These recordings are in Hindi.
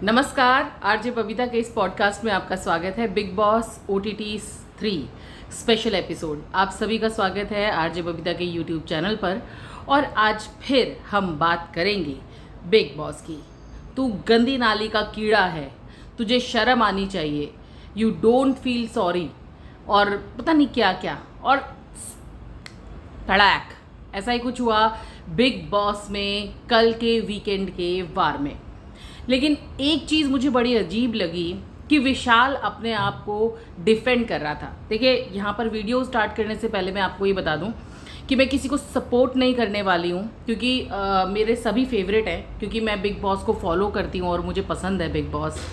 नमस्कार, आरजे बबीता के इस पॉडकास्ट में आपका स्वागत है। Big boss OTT 3 special episode आप सभी का स्वागत है आरजे बबीता के यूट्यूब चैनल पर। और आज फिर हम बात करेंगे बिग बॉस की। तू गंदी नाली का कीड़ा है, तुझे शर्म आनी चाहिए, यू डोंट फील सॉरी और पता नहीं क्या क्या और धड़ाक ऐसा ही कुछ हुआ बिग बॉस में कल के वीकेंड के वार में। लेकिन एक चीज़ मुझे बड़ी अजीब लगी कि विशाल अपने आप को डिफेंड कर रहा था। देखिए, यहाँ पर वीडियो स्टार्ट करने से पहले मैं आपको ये बता दूँ कि मैं किसी को सपोर्ट नहीं करने वाली हूँ, क्योंकि मेरे सभी फेवरेट हैं, क्योंकि मैं बिग बॉस को फॉलो करती हूँ और मुझे पसंद है बिग बॉस।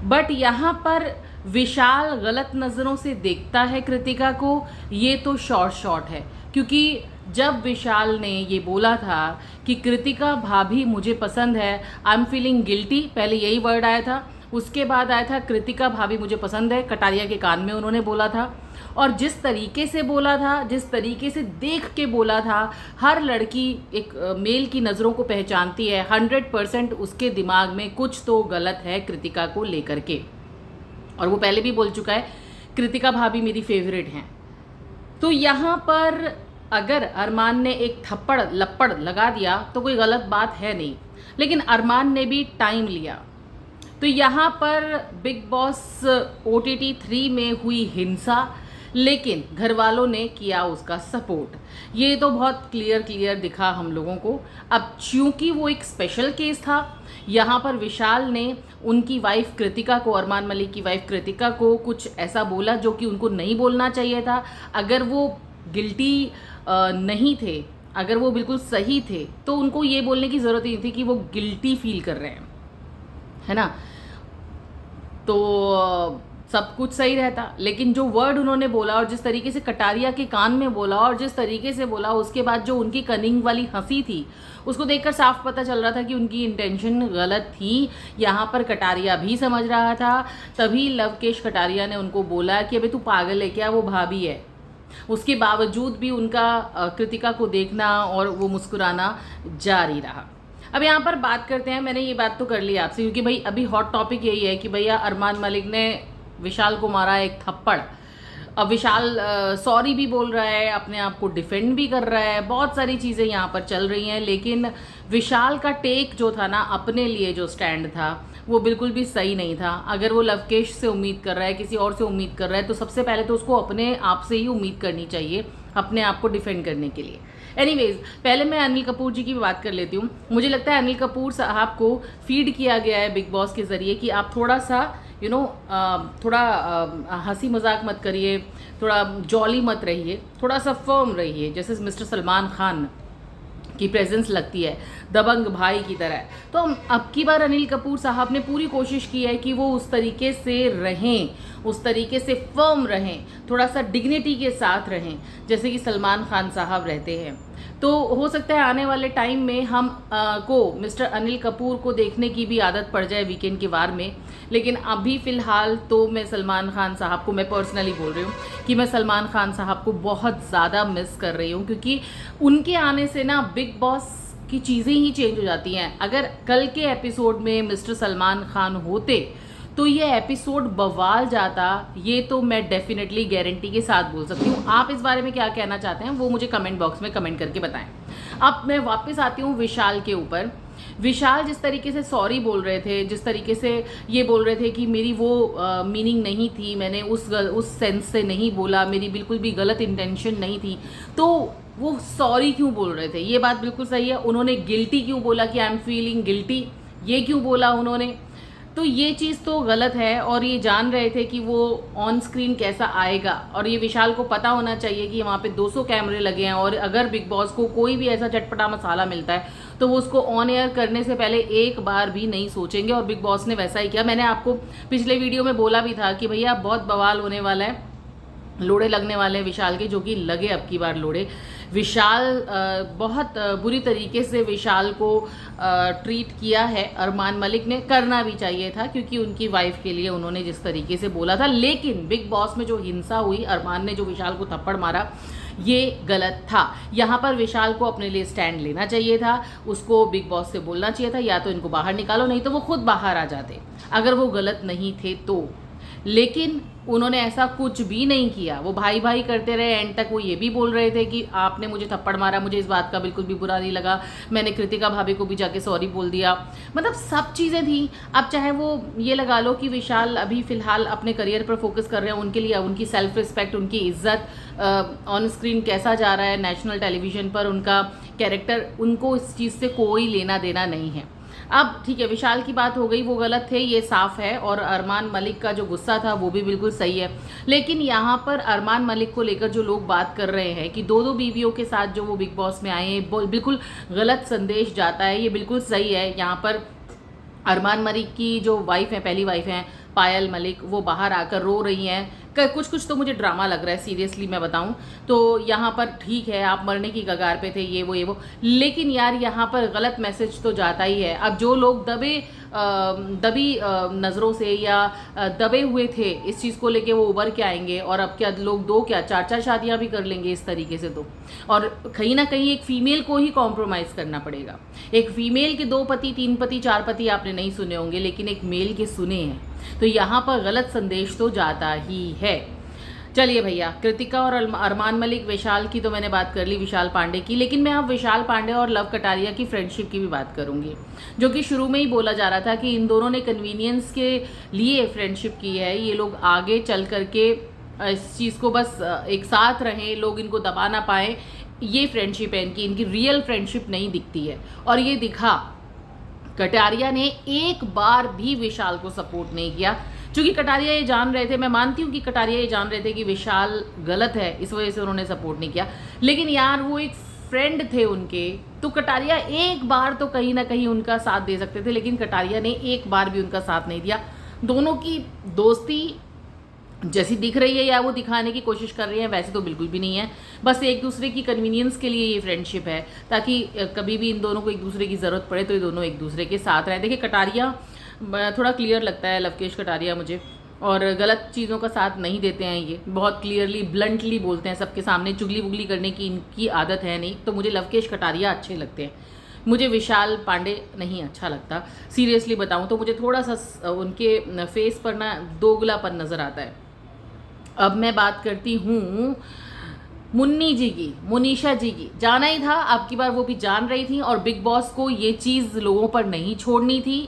बट यहाँ पर विशाल गलत नज़रों से देखता है कृतिका को, ये तो शॉर्ट है। क्योंकि जब विशाल ने ये बोला था कि कृतिका भाभी मुझे पसंद है, आई एम फीलिंग गिल्टी, पहले यही वर्ड आया था। उसके बाद आया था कृतिका भाभी मुझे पसंद है, कटारिया के कान में उन्होंने बोला था। और जिस तरीके से बोला था, जिस तरीके से देख के बोला था, हर लड़की एक मेल की नज़रों को पहचानती है। 100% उसके दिमाग में कुछ तो गलत है कृतिका को लेकर के। और वो पहले भी बोल चुका है, कृतिका भाभी मेरी फेवरेट हैं। तो यहाँ पर अगर अरमान ने एक थप्पड़ लप्पड़ लगा दिया तो कोई गलत बात है नहीं, लेकिन अरमान ने भी टाइम लिया। तो यहाँ पर बिग बॉस OTT 3 में हुई हिंसा, लेकिन घर वालों ने किया उसका सपोर्ट। ये तो बहुत क्लियर दिखा हम लोगों को। अब चूंकि वो एक स्पेशल केस था, यहाँ पर विशाल ने उनकी वाइफ कृतिका को, अरमान मलिक की वाइफ कृतिका को कुछ ऐसा बोला जो कि उनको नहीं बोलना चाहिए था। अगर वो गिल्टी नहीं थे, अगर वो बिल्कुल सही थे, तो उनको ये बोलने की ज़रूरत नहीं थी कि वो गिल्टी फील कर रहे हैं, है ना। तो सब कुछ सही रहता। लेकिन जो वर्ड उन्होंने बोला और जिस तरीके से कटारिया के कान में बोला और जिस तरीके से बोला, उसके बाद जो उनकी कनिंग वाली हंसी थी, उसको देखकर साफ पता चल रहा था कि उनकी इंटेंशन गलत थी। यहाँ पर कटारिया भी समझ रहा था। तभी लवकेश कटारिया ने उनको बोला कि अबे तू पागल है क्या, वो भाभी है। उसके बावजूद भी उनका कृतिका को देखना और वो मुस्कुराना जारी रहा। अब यहाँ पर बात करते हैं, मैंने ये बात तो कर ली आपसे, क्योंकि भाई अभी हॉट टॉपिक यही है कि भैया अरमान मलिक ने विशाल को मारा एक थप्पड़। अब विशाल सॉरी भी बोल रहा है, अपने आप को डिफेंड भी कर रहा है, बहुत सारी चीज़ें यहाँ पर चल रही हैं। लेकिन विशाल का टेक जो था ना, अपने लिए जो स्टैंड था, वो बिल्कुल भी सही नहीं था। अगर वो लवकेश से उम्मीद कर रहा है, किसी और से उम्मीद कर रहा है, तो सबसे पहले तो उसको अपने आप से ही उम्मीद करनी चाहिए अपने आप को डिफेंड करने के लिए। एनीवेज, पहले मैं अनिल कपूर जी की भी बात कर लेती हूँ। मुझे लगता है अनिल कपूर साहब को फीड किया गया है बिग बॉस के ज़रिए कि आप थोड़ा सा थोड़ा हंसी मजाक मत करिए, थोड़ा जॉली मत रहिए, थोड़ा सा फर्म रहिए, जैसे मिस्टर सलमान खान की प्रेजेंस लगती है दबंग भाई की तरह। तो अब की बार अनिल कपूर साहब ने पूरी कोशिश की है कि वो उस तरीके से रहें, उस तरीके से फर्म रहें, थोड़ा सा डिग्निटी के साथ रहें, जैसे कि सलमान खान साहब रहते हैं। तो हो सकता है आने वाले टाइम में हम को मिस्टर अनिल कपूर को देखने की भी आदत पड़ जाए वीकेंड के वार में। लेकिन अभी फ़िलहाल तो मैं सलमान खान साहब को, मैं पर्सनली बोल रही हूँ कि मैं सलमान खान साहब को बहुत ज़्यादा मिस कर रही हूँ, क्योंकि उनके आने से ना बिग बॉस की चीज़ें ही चेंज हो जाती हैं। अगर कल के एपिसोड में मिस्टर सलमान खान होते तो ये एपिसोड बवाल जाता, ये तो मैं डेफिनेटली गारंटी के साथ बोल सकती हूँ। आप इस बारे में क्या कहना चाहते हैं वो मुझे कमेंट बॉक्स में कमेंट करके बताएं। अब मैं वापस आती हूँ विशाल के ऊपर। विशाल जिस तरीके से सॉरी बोल रहे थे, जिस तरीके से ये बोल रहे थे कि मेरी वो मीनिंग नहीं थी, मैंने उस सेंस से नहीं बोला, मेरी बिल्कुल भी गलत इंटेंशन नहीं थी, तो वो सॉरी क्यों बोल रहे थे, ये बात बिल्कुल सही है। उन्होंने गिल्टी क्यों बोला कि आई एम फीलिंग गिल्टी, ये क्यों बोला उन्होंने, तो ये चीज़ तो गलत है। और ये जान रहे थे कि वो ऑन स्क्रीन कैसा आएगा, और ये विशाल को पता होना चाहिए कि वहाँ पे 200 कैमरे लगे हैं, और अगर बिग बॉस को कोई भी ऐसा चटपटा मसाला मिलता है तो वो उसको ऑन एयर करने से पहले एक बार भी नहीं सोचेंगे। और बिग बॉस ने वैसा ही किया। मैंने आपको पिछले वीडियो में बोला भी था कि भैया बहुत बवाल होने वाला है, लोड़े लगने वाले हैं विशाल के, जो कि लगे अब की बार लोड़े। विशाल बहुत बुरी तरीके से विशाल को ट्रीट किया है अरमान मलिक ने, करना भी चाहिए था, क्योंकि उनकी वाइफ के लिए उन्होंने जिस तरीके से बोला था। लेकिन बिग बॉस में जो हिंसा हुई, अरमान ने जो विशाल को थप्पड़ मारा, ये गलत था। यहाँ पर विशाल को अपने लिए स्टैंड लेना चाहिए था, उसको बिग बॉस से बोलना चाहिए था या तो इनको बाहर निकालो, नहीं तो वो खुद बाहर आ जाते अगर वो गलत नहीं थे तो। लेकिन उन्होंने ऐसा कुछ भी नहीं किया, वो भाई भाई करते रहे। एंड तक वो ये भी बोल रहे थे कि आपने मुझे थप्पड़ मारा, मुझे इस बात का बिल्कुल भी बुरा नहीं लगा, मैंने कृतिका भाभी को भी जाके सॉरी बोल दिया। मतलब सब चीज़ें थी। अब चाहे वो ये लगा लो कि विशाल अभी फ़िलहाल अपने करियर पर फोकस कर रहे हैं, उनके लिए उनकी सेल्फ रिस्पेक्ट, उनकी इज्जत ऑन स्क्रीन कैसा जा रहा है, नेशनल टेलीविज़न पर उनका कैरेक्टर, उनको इस चीज़ से कोई लेना देना नहीं है। अब ठीक है, विशाल की बात हो गई, वो गलत थे, ये साफ है। और अरमान मलिक का जो गुस्सा था वो भी बिल्कुल सही है। लेकिन यहाँ पर अरमान मलिक को लेकर जो लोग बात कर रहे हैं कि दो बीवियों के साथ जो वो बिग बॉस में आए हैं, बिल्कुल गलत संदेश जाता है, ये बिल्कुल सही है। यहाँ पर अरमान मलिक की जो वाइफ है, पहली वाइफ है पायल मलिक, वो बाहर आकर रो रही हैं। कुछ तो मुझे ड्रामा लग रहा है, सीरियसली मैं बताऊं तो। यहाँ पर ठीक है, आप मरने की कगार पे थे, ये वो, लेकिन यार यहाँ पर गलत मैसेज तो जाता ही है। अब जो लोग दबी नज़रों से या दबे हुए थे इस चीज़ को लेके, वो उभर के आएंगे। और अब क्या लोग दो क्या चार शादियाँ भी कर लेंगे इस तरीके से तो। और कहीं ना कहीं एक फीमेल को ही कॉम्प्रोमाइज़ करना पड़ेगा। एक फीमेल के 2 पति 3 पति 4 पति आपने नहीं सुने होंगे, लेकिन एक मेल के सुने हैं। तो यहाँ पर गलत संदेश तो जाता ही है। चलिए भैया, कृतिका और अरमान मलिक, विशाल की तो मैंने बात कर ली, विशाल पांडे की। लेकिन मैं अब विशाल पांडे और लव कटारिया की फ्रेंडशिप की भी बात करूंगी, जो कि शुरू में ही बोला जा रहा था कि इन दोनों ने कन्वीनियंस के लिए फ्रेंडशिप की है। ये लोग आगे चल करके इस चीज़ को बस एक साथ रहें, लोग इनको दबा ना पाएँ, ये फ्रेंडशिप है इनकी। इनकी रियल फ्रेंडशिप नहीं दिखती है, और ये दिखा। कटारिया ने एक बार भी विशाल को सपोर्ट नहीं किया, क्योंकि कटारिया ये जान रहे थे, मैं मानती हूँ कि कटारिया ये जान रहे थे कि विशाल गलत है, इस वजह से उन्होंने सपोर्ट नहीं किया। लेकिन यार वो एक फ्रेंड थे उनके, तो कटारिया एक बार तो कहीं ना कहीं उनका साथ दे सकते थे, लेकिन कटारिया ने एक बार भी उनका साथ नहीं दिया। दोनों की दोस्ती जैसी दिख रही है या वो दिखाने की कोशिश कर रही है, वैसे तो बिल्कुल भी नहीं है। बस एक दूसरे की कन्वीनियंस के लिए ये फ्रेंडशिप है, ताकि कभी भी इन दोनों को एक दूसरे की ज़रूरत पड़े तो ये दोनों एक दूसरे के साथ रहें। देखिए, कटारिया थोड़ा क्लियर लगता है, लवकेश कटारिया मुझे, और गलत चीज़ों का साथ नहीं देते हैं। ये बहुत क्लियरली ब्लंटली बोलते हैं सबके सामने, चुगली बुगली करने की इनकी आदत है नहीं। तो मुझे लवकेश कटारिया अच्छे लगते हैं, मुझे विशाल पांडे नहीं अच्छा लगता। सीरियसली बताऊं तो मुझे थोड़ा सा उनके फेस पर ना दोगलापन नज़र आता है। अब मैं बात करती हूँ मुन्नी जी की, मुनीशा जी की। जाना ही था, अब की बार वो भी जान रही थी, और बिग बॉस को ये चीज़ लोगों पर नहीं छोड़नी थी।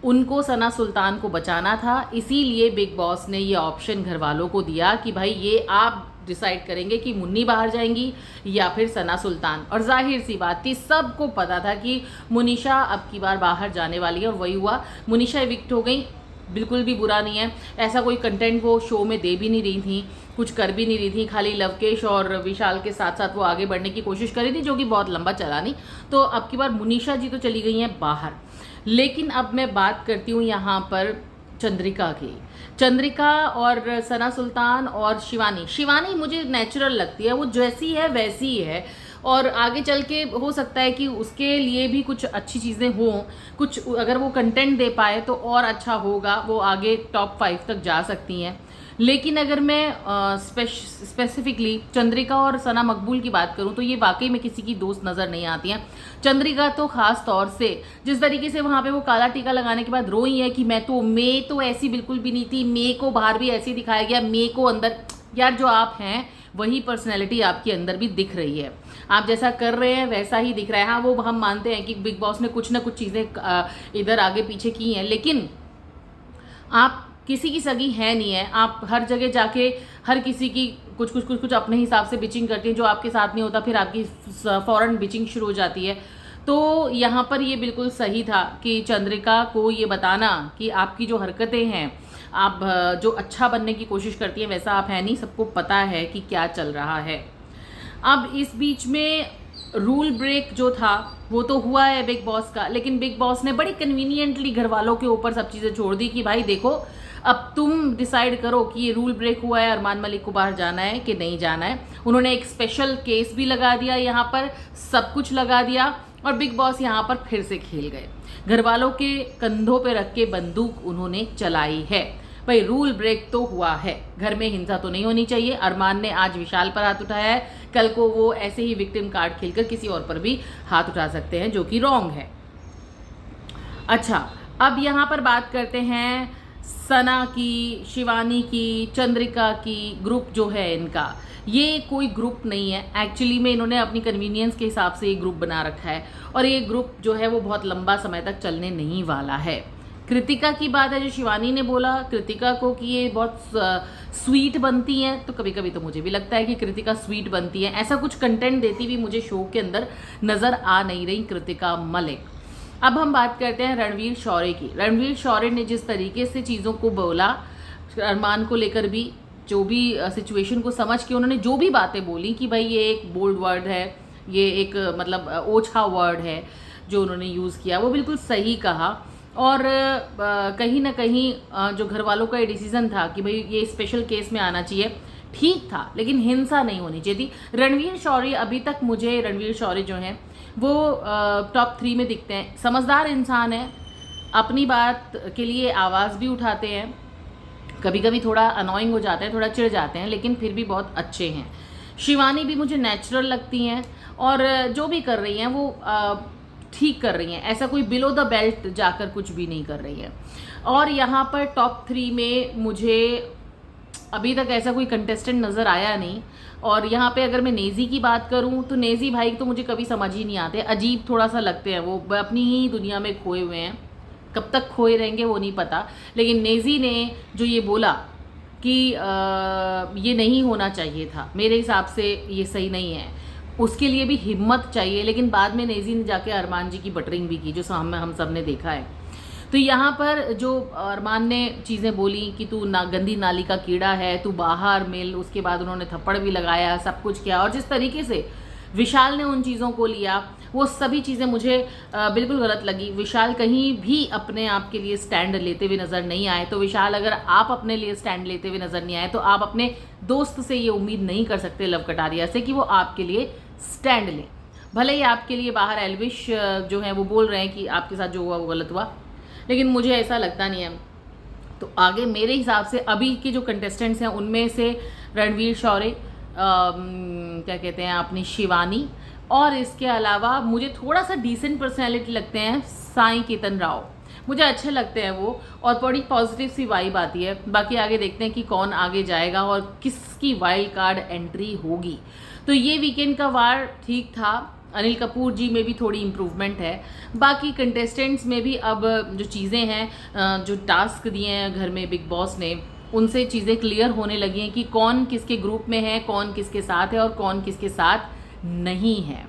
उनको सना सुल्तान को बचाना था, इसीलिए बिग बॉस ने ये ऑप्शन घर वालों को दिया कि भाई ये आप डिसाइड करेंगे कि मुन्नी बाहर जाएंगी या फिर सना सुल्तान। और जाहिर सी बात थी, सबको पता था कि मुनीशा अब की बार बाहर जाने वाली है, और वही हुआ। मुनीशा इविक्ट हो गई, बिल्कुल भी बुरा नहीं है। ऐसा कोई कंटेंट वो शो में दे भी नहीं रही थी, कुछ कर भी नहीं रही थी, खाली लवकेश और विशाल के साथ साथ वो आगे बढ़ने की कोशिश कर रही थी, जो कि बहुत लंबा चला नहीं। तो अब की बार मुनीशा जी तो चली गई हैं बाहर। लेकिन अब मैं बात करती हूँ यहाँ पर चंद्रिका की। चंद्रिका और सना सुल्तान और शिवानी मुझे नेचुरल लगती है, वो जैसी है वैसी ही है। और आगे चल के हो सकता है कि उसके लिए भी कुछ अच्छी चीज़ें हों, कुछ अगर वो कंटेंट दे पाए तो और अच्छा होगा, वो आगे टॉप 5 तक जा सकती हैं। लेकिन अगर मैं स्पेसिफिकली चंद्रिका और सना मकबूल की बात करूं तो ये वाकई में किसी की दोस्त नज़र नहीं आती हैं। चंद्रिका तो ख़ास तौर से जिस तरीके से वहाँ पे वो काला टीका लगाने के बाद रोई है कि मैं तो ऐसी बिल्कुल भी नहीं थी, मैं को बाहर भी ऐसे दिखाया गया, मैं को अंदर। यार जो आप हैं वही पर्सनैलिटी आपके अंदर भी दिख रही है, आप जैसा कर रहे हैं वैसा ही दिख रहा है। हाँ, वो हम मानते हैं कि बिग बॉस ने कुछ ना कुछ चीज़ें इधर आगे पीछे की हैं, लेकिन आप किसी की सगी है नहीं है। आप हर जगह जाके हर किसी की कुछ अपने हिसाब से बिचिंग करती हैं, जो आपके साथ नहीं होता फिर आपकी फ़ौरन बिचिंग शुरू हो जाती है। तो यहाँ पर ये बिल्कुल सही था कि चंद्रिका को ये बताना कि आपकी जो हरकतें हैं, आप जो अच्छा बनने की कोशिश करती हैं वैसा आप है नहीं, सबको पता है कि क्या चल रहा है। अब इस बीच में रूल ब्रेक जो था वो तो हुआ है बिग बॉस का, लेकिन बिग बॉस ने बड़ी कन्वीनियंटली घर वालों के ऊपर सब चीज़ें छोड़ दी कि भाई देखो, अब तुम डिसाइड करो कि ये रूल ब्रेक हुआ है, अरमान मलिक को बाहर जाना है कि नहीं जाना है। उन्होंने एक स्पेशल केस भी लगा दिया, यहाँ पर सब कुछ लगा दिया, और बिग बॉस यहाँ पर फिर से खेल गए। घर वालों के कंधों पे रख के बंदूक उन्होंने चलाई है। भाई रूल ब्रेक तो हुआ है, घर में हिंसा तो नहीं होनी चाहिए। अरमान ने आज विशाल पर हाथ उठाया है, कल को वो ऐसे ही विक्टिम कार्ड खेलकर किसी और पर भी हाथ उठा सकते हैं, जो कि रॉन्ग है। अच्छा, अब यहाँ पर बात करते हैं सना की, शिवानी की, चंद्रिका की। ग्रुप जो है इनका, ये कोई ग्रुप नहीं है एक्चुअली में, इन्होंने अपनी कन्वीनियंस के हिसाब से ये ग्रुप बना रखा है और ये ग्रुप जो है वो बहुत लंबा समय तक चलने नहीं वाला है। कृतिका की बात है, जो शिवानी ने बोला कृतिका को कि ये बहुत स्वीट बनती हैं, तो कभी कभी तो मुझे भी लगता है कि कृतिका स्वीट बनती है। ऐसा कुछ कंटेंट देती हुई मुझे शो के अंदर नज़र आ नहीं रही कृतिका मलिक। अब हम बात करते हैं रणवीर शौर्य की। रणवीर शौर्य ने जिस तरीके से चीज़ों को बोला, अरमान को लेकर भी जो भी सिचुएशन को समझ के उन्होंने जो भी बातें बोली कि भाई ये एक बोल्ड वर्ड है, ये एक मतलब ओछा वर्ड है जो उन्होंने यूज़ किया, वो बिल्कुल सही कहा। और कहीं ना कहीं जो घर वालों का ये डिसीजन था कि भाई ये स्पेशल केस में आना चाहिए, ठीक था, लेकिन हिंसा नहीं होनी चाहिए थी। रणवीर शौर्य, अभी तक मुझे रणवीर शौर्य जो हैं वो टॉप 3 में दिखते हैं। समझदार इंसान है, अपनी बात के लिए आवाज़ भी उठाते हैं, कभी कभी थोड़ा अनोइंग हो जाते हैं, थोड़ा चिढ़ जाते हैं, लेकिन फिर भी बहुत अच्छे हैं। शिवानी भी मुझे नेचुरल लगती हैं और जो भी कर रही हैं वो ठीक कर रही हैं, ऐसा कोई बिलो द बेल्ट जाकर कुछ भी नहीं कर रही है। और यहाँ पर टॉप 3 में मुझे अभी तक ऐसा कोई कंटेस्टेंट नज़र आया नहीं। और यहाँ पे अगर मैं नेज़ी की बात करूँ तो नेज़ी भाई तो मुझे कभी समझ ही नहीं आते, अजीब थोड़ा सा लगते हैं, वो अपनी ही दुनिया में खोए हुए हैं, कब तक खोए रहेंगे वो नहीं पता। लेकिन नेज़ी ने जो ये बोला कि ये नहीं होना चाहिए था, मेरे हिसाब से ये सही नहीं है, उसके लिए भी हिम्मत चाहिए। लेकिन बाद में नेज़ी ने जाके अरमान जी की बटरिंग भी की, जो हम सब ने देखा है। तो यहाँ पर जो अरमान ने चीज़ें बोली कि तू गंदी नाली का कीड़ा है, तू बाहर मिल, उसके बाद उन्होंने थप्पड़ भी लगाया, सब कुछ किया, और जिस तरीके से विशाल ने उन चीज़ों को लिया, वो सभी चीज़ें मुझे बिल्कुल गलत लगी। विशाल कहीं भी अपने आप के लिए स्टैंड लेते हुए नज़र नहीं आए। तो विशाल, अगर आप अपने लिए स्टैंड लेते हुए नज़र नहीं आए तो आप अपने दोस्त से ये उम्मीद नहीं कर सकते, लव कटारिया से, कि वो आपके लिए स्टैंड लें। भले ही आपके लिए बाहर एल्विश जो है वो बोल रहे हैं कि आपके साथ जो हुआ वो गलत हुआ, लेकिन मुझे ऐसा लगता नहीं है। तो आगे मेरे हिसाब से अभी के जो कंटेस्टेंट्स हैं उनमें से रणवीर शौर्य, क्या कहते हैं, अपनी शिवानी, और इसके अलावा मुझे थोड़ा सा डिसेंट पर्सनैलिटी लगते हैं साईं केतन राव, मुझे अच्छे लगते हैं वो, और बड़ी पॉजिटिव सी वाइब आती है। बाकी आगे देखते हैं कि कौन आगे जाएगा और किसकी वाइल्ड कार्ड एंट्री होगी। तो ये वीकेंड का वार ठीक था। अनिल कपूर जी में भी थोड़ी इम्प्रूवमेंट है, बाकी कंटेस्टेंट्स में भी अब जो चीज़ें हैं, जो टास्क दिए हैं घर में बिग बॉस ने, उनसे चीज़ें क्लियर होने लगी हैं कि कौन किसके ग्रुप में है, कौन किसके साथ है और कौन किसके साथ नहीं है।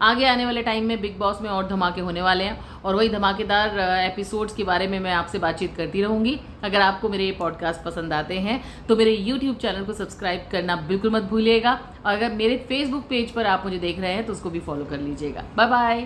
आगे आने वाले टाइम में बिग बॉस में और धमाके होने वाले हैं और वही धमाकेदार एपिसोड्स के बारे में मैं आपसे बातचीत करती रहूँगी। अगर आपको मेरे ये पॉडकास्ट पसंद आते हैं तो मेरे यूट्यूब चैनल को सब्सक्राइब करना बिल्कुल मत भूलिएगा, और अगर मेरे फेसबुक पेज पर आप मुझे देख रहे हैं तो उसको भी फॉलो कर लीजिएगा। Bye bye.